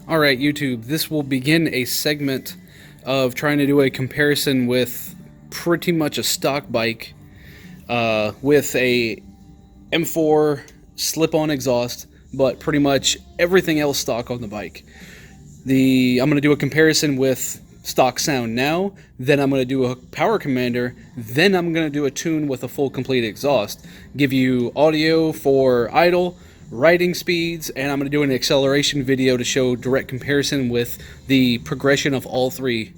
Alright YouTube, this will begin a segment of trying to do a comparison with pretty much a stock bike with a M4 slip-on exhaust, but pretty much everything else stock on the bike. I'm going to do a comparison with stock sound now, then I'm going to do a power commander, then I'm going to do a tune with a full complete exhaust, give you audio for idle, riding speeds, and I'm going to do an acceleration video to show direct comparison with the progression of all three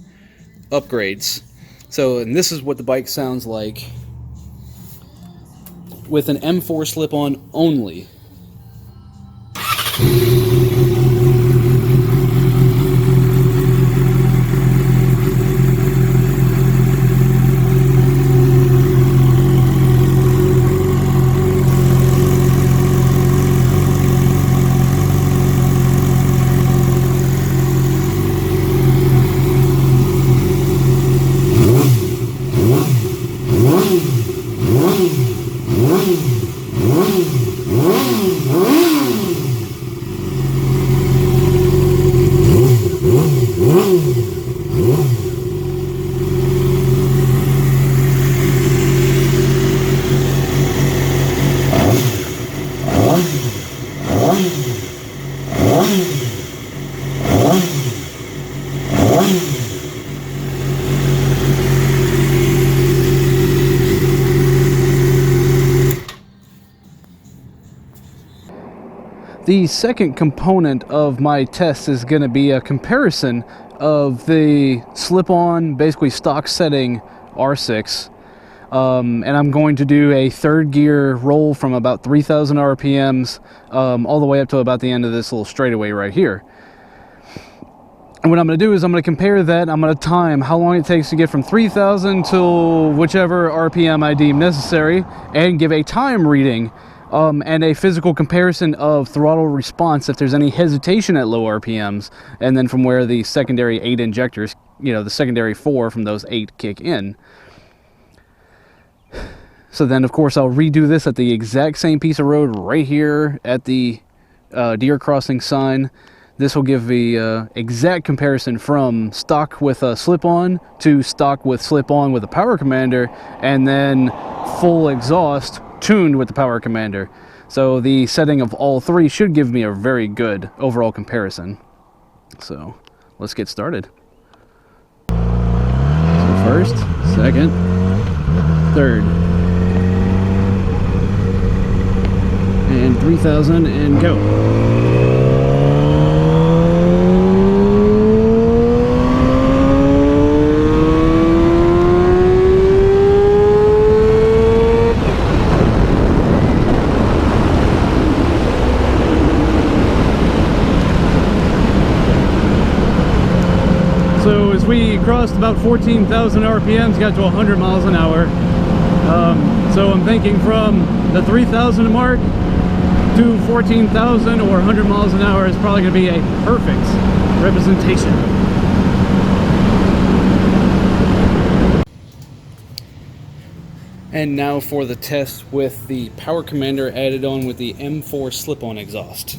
upgrades. And this is what the bike sounds like with an M4 slip-on only. The second component of my test is going to be a comparison of the slip-on, basically stock setting R6, and I'm going to do a third gear roll from about 3,000 RPMs all the way up to about the end of this little straightaway right here. And what I'm going to do is I'm going to compare that. I'm going to time how long it takes to get from 3,000 to whichever RPM I deem necessary, and give a time reading and a physical comparison of throttle response if there's any hesitation at low RPMs, and then from where the secondary 8 injectors, the secondary 4 from those 8 kick in. So then, of course, I'll redo this at the exact same piece of road right here at the deer crossing sign. This will give the exact comparison from stock with a slip-on to stock with slip-on with a power commander, and then full exhaust tuned with the power commander. So the setting of all three should give me a very good overall comparison. So let's get started. So first, second, third, and 3,000 and go. So as we crossed about 14,000 RPMs, got to 100 miles an hour. So I'm thinking from the 3,000 mark to 14,000 or 100 miles an hour is probably going to be a perfect representation. And now for the test with the power commander added on with the M4 slip-on exhaust.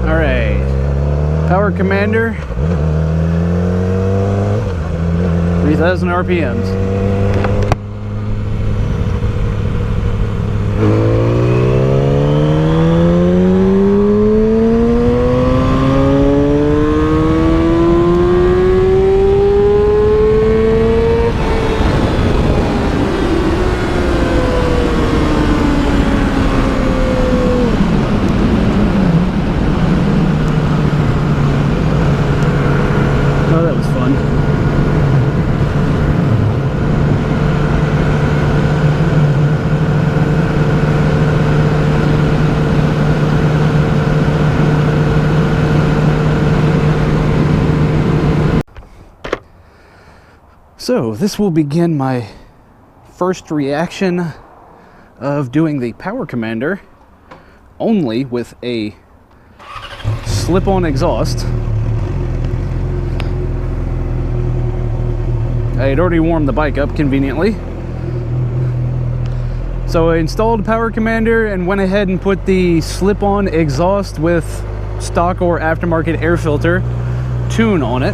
Alright, power commander, 3,000 RPMs. Oh, that was fun. So this will begin my first reaction of doing the Power Commander only with a slip-on exhaust. I had already warmed the bike up conveniently. So I installed Power Commander and went ahead and put the slip-on exhaust with stock or aftermarket air filter tune on it.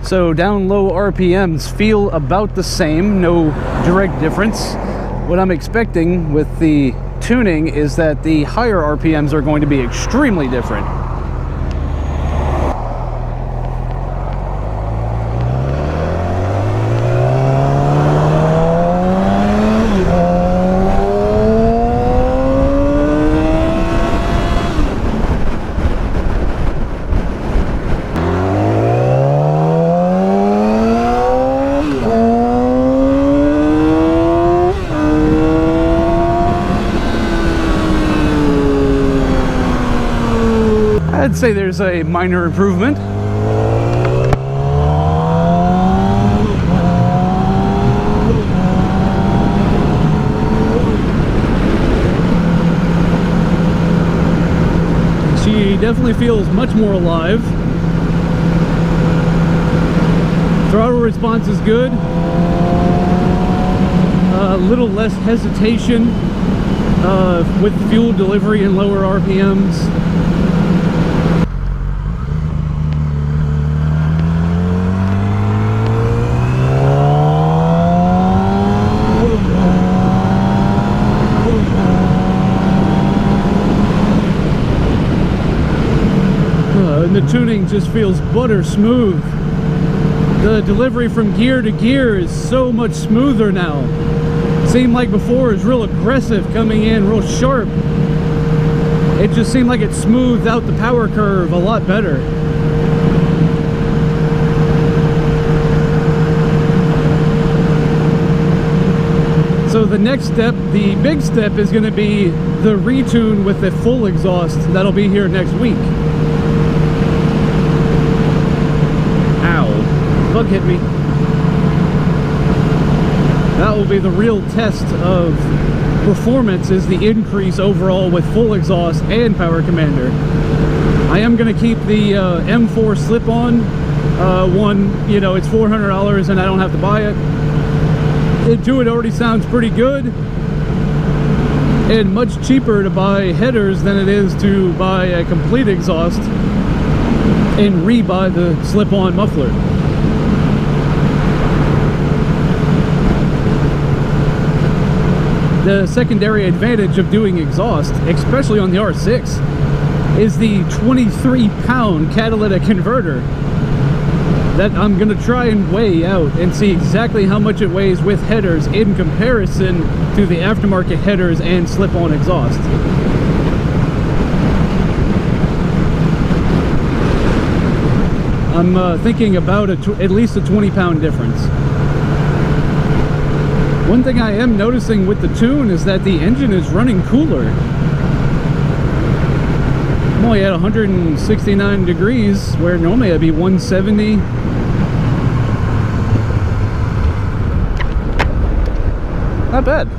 So down low RPMs feel about the same, no direct difference. What I'm expecting with the tuning is that the higher RPMs are going to be extremely different. I'd say there's a minor improvement. She definitely feels much more alive. Throttle response is good. A little less hesitation with fuel delivery and lower RPMs. And the tuning just feels butter smooth. The delivery from gear to gear is so much smoother now. Seemed like before it was real aggressive coming in, real sharp. It just seemed like it smoothed out the power curve a lot better. So the next step, the big step, is going to be the retune with the full exhaust. That'll be here next week. Bug hit me. That will be the real test of performance, is the increase overall with full exhaust and Power Commander. I am going to keep the M4 slip-on one. You know, it's $400 and I don't have to buy it. It already sounds pretty good, and much cheaper to buy headers than it is to buy a complete exhaust and re-buy the slip-on muffler. The secondary advantage of doing exhaust, especially on the R6, is the 23-pound catalytic converter that I'm going to try and weigh out and see exactly how much it weighs with headers in comparison to the aftermarket headers and slip-on exhaust. I'm thinking about at least a 20-pound difference. One thing I am noticing with the tune is that the engine is running cooler. I'm only at 169 degrees, where normally I'd be 170. Not bad.